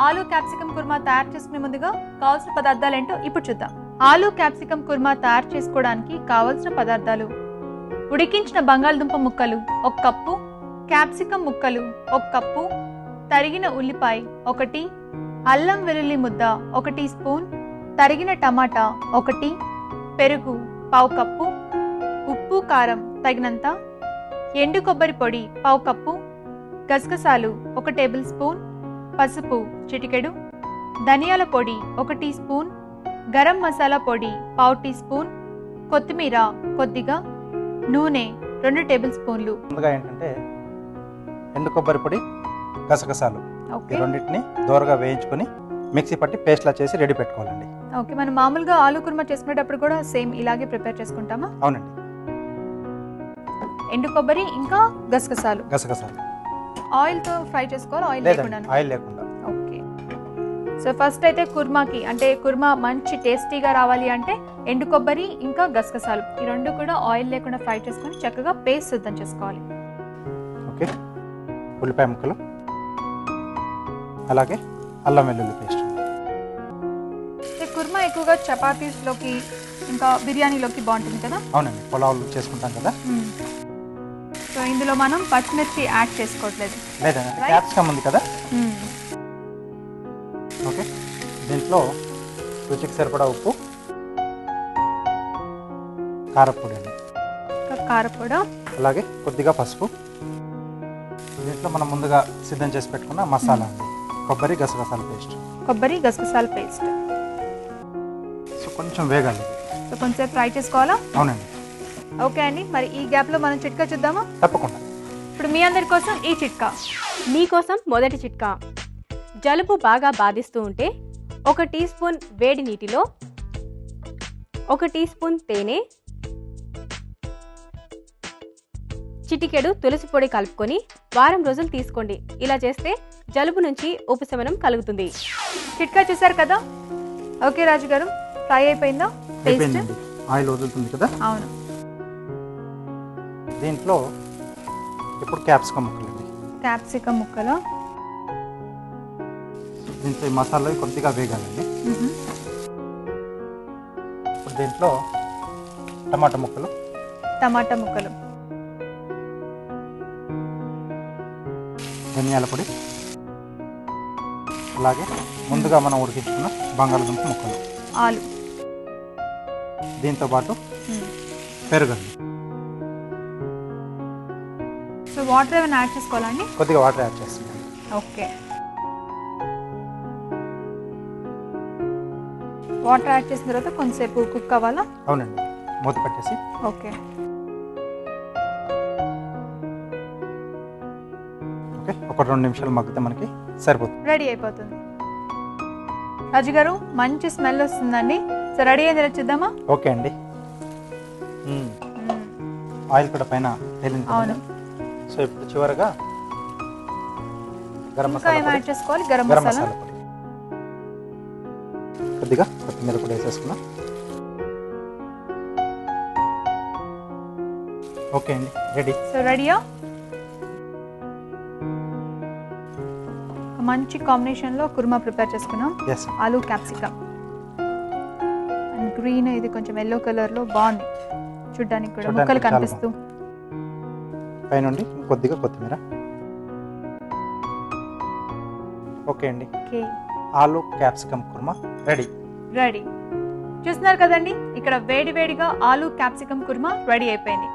ఆలు క్యాప్సికమ్ కుర్మా తయారు చేసుకునే ముందుగా కావాల్సిన పదార్థాలు ఏంటో ఇప్పుడు చూద్దాం. ఆలు క్యాప్సికమ్ కుర్మా తయారు చేసుకోవడానికి కావాల్సిన పదార్థాలు: ఉడికించిన బంగాళదుంప ముక్కలు 1 కప్పు, క్యాప్సికమ్ ముక్కలు 1 కప్పు, తరిగిన ఉల్లిపాయ 1, అల్లం వెల్లుల్లి ముద్ద 1 టీ స్పూన్, తరిగిన టమాటా 1, పెరుగు 1/2 కప్పు, ఉప్పు కారం తగినంత, ఎండు కొబ్బరి పొడి 1/2 కప్పు, గసగసాలు 1 టేబుల్ స్పూన్, పసుపు చిటికెడు, ధనియాల పొడి 1 టీ స్పూన్, గరం మసాలా పొడి 1/2 టీ స్పూన్, కొత్తిమీర కొద్దిగా, నూనె 2 టేబుల్ స్పూన్లు. ముందుగా ఏంటంటే ఎండు కొబ్బరి పొడి, గసగసాలు ఈ రెండింటిని దోరగా వేయించుకొని మిక్సీ పట్టి పేస్ట్లా చేసి రెడీ పెట్టుకోవాలండి. ఓకే, మనం మామూలుగా ఆలు కుర్మా చేసుకునేటప్పుడు కూడా సేమ్ ఇలాగే ప్రిపేర్ చేసుకుంటామా? అవునండి. ఎండు కొబ్బరి ఇంకా గసగసాలు ఆయిల్ తో ఫ్రై చేసుకోవాలి, ఆయిల్ లేకుండా? ఆయిల్ లేకుండా. ఓకే, సో ఫస్ట్ అయితే కుర్మాకి అంటే కుర్మా మంచి టేస్టీగా రావాలి అంటే ఎండు కొబ్బరి ఇంకా గసగసాలు ఈ రెండు కూడా ఆయిల్ లేకుండా ఫ్రై చేసుకొని చక్కగా పేస్ట్ సిద్ధం చేసుకోవాలి. ఓకే, ఉల్లిపాయ ముక్కలు, అలాగే అల్లం వెల్లుల్లి పేస్ట్. కుర్మా ఎక్కువగా చపాతీస్లోకి ఇంకా బిర్యానీలోకి బాగుంటుంది కదా? అవునండి, పులావులు చేసుకుంటాం కదా. సో ఇందులో మనం పచ్చిమిర్చి యాడ్ చేసుకోవట్లేదు. లేదండి, క్యాప్సికమ్ ఉంది కదా. ఓకే, దీంట్లో రుచికి సరిపడా ఉప్పు, కారపొడి అండి, కారపొడి, అలాగే కొద్దిగా పసుపు. దీంట్లో మనం ముందుగా సిద్ధం చేసి పెట్టుకున్న మసాలా అండి, కొబ్బరి గసగసాల పేస్ట్. సో కొంచెం వేగాలి, సో కొంచెం ఫ్రై చేసుకోవాలా? అవునండి. ఓకే అండి, మరి ఈ గ్యాప్లో మనం చిట్కా చూద్దామా? తప్పకుండా. ఇప్పుడు మీ అందరి కోసం ఈ చిట్కా. మీకోసం మొదటి చిట్కా. జలుబు బాగా బాధిస్తూ ఉంటే 1 టీ స్పూన్ వేడి నీటిలో 1 టీ స్పూన్ తేనె, చిటికెడు తులసి పొడి కలుపుకొని వారం రోజులు తీసుకోండి. ఇలా చేస్తే జలుబు నుంచి ఉపశమనం కలుగుతుంది. చిట్కా చూసారు కదా? ఓకే రాజు గారు, ఫ్రై అయిపోయిందా? ఆయిల్ వదులుతుంది కదా. అవును. దీంట్లో ఇప్పుడు క్యాప్సికమ్ ముక్కలు. క్యాప్సికమ్ ముక్కలు దీంట్లో ఈ మసాలా కొద్దిగా వేగాలండి. ఇప్పుడు దీంట్లో టమాటా ముక్కలు, ధనియాల పొడి, అలాగే ముందుగా మనం ఉడికించుకున్న బంగాళదుంప ముక్కలు, ఆలు, దీంతో పాటు పెరుగండి. సో వాటర్ ఏమైనా యాడ్ చేసుకోవాలండి? కొద్దిగా వాటర్ యాడ్ చేస్తున్నాం. ఓకే, వాటర్ యాడ్ చేసిన తర్వాత కొంచెంసేపు కుక్ అవ్వాలా? అవునండి, మూత పెట్టేసి. ఓకే, ఒక 2 నిమిషాలు మగ్గితే మనకి సరిపోతుంది, రెడీ అయిపోతుంది. రాజు గారు, మంచి స్మెల్ వస్తుందండి. సో రెడీ అయింది, చూద్దామా? ఓకే అండి. ఆయిల్ కూడా పైన తేలింది. అవును. సో ఇప్పుడు చివరగా గరం మసాలా యాడ్ చేసుకోవాలి. గరం మసాలా పొడి, కొద్దిగా కొత్తిమీర కూడా వేసేసుకున్నాం. ఓకే అండి, రెడీ. సో రెడీయా? మంచి కాంబినేషన్లో కుర్మా ప్రిపేర్ చేసుకున్నాం. ఆలు క్యాప్సికమ్ అండ్ గ్రీన్, ఇది కొంచెం ఎల్లో కలర్లో బాగుంది చూడ్డానికి కూడా, ముక్కలు కనిపిస్తూ. పైనుండి కొద్దిగా కొత్తిమీర. ఓకే అండి, ఆలు క్యాప్సికమ్ కుర్మా రెడీ. చూస్తున్నారు కదండి, ఇక్కడ వేడివేడిగా ఆలు క్యాప్సికమ్ కుర్మా రెడీ అయిపోయింది.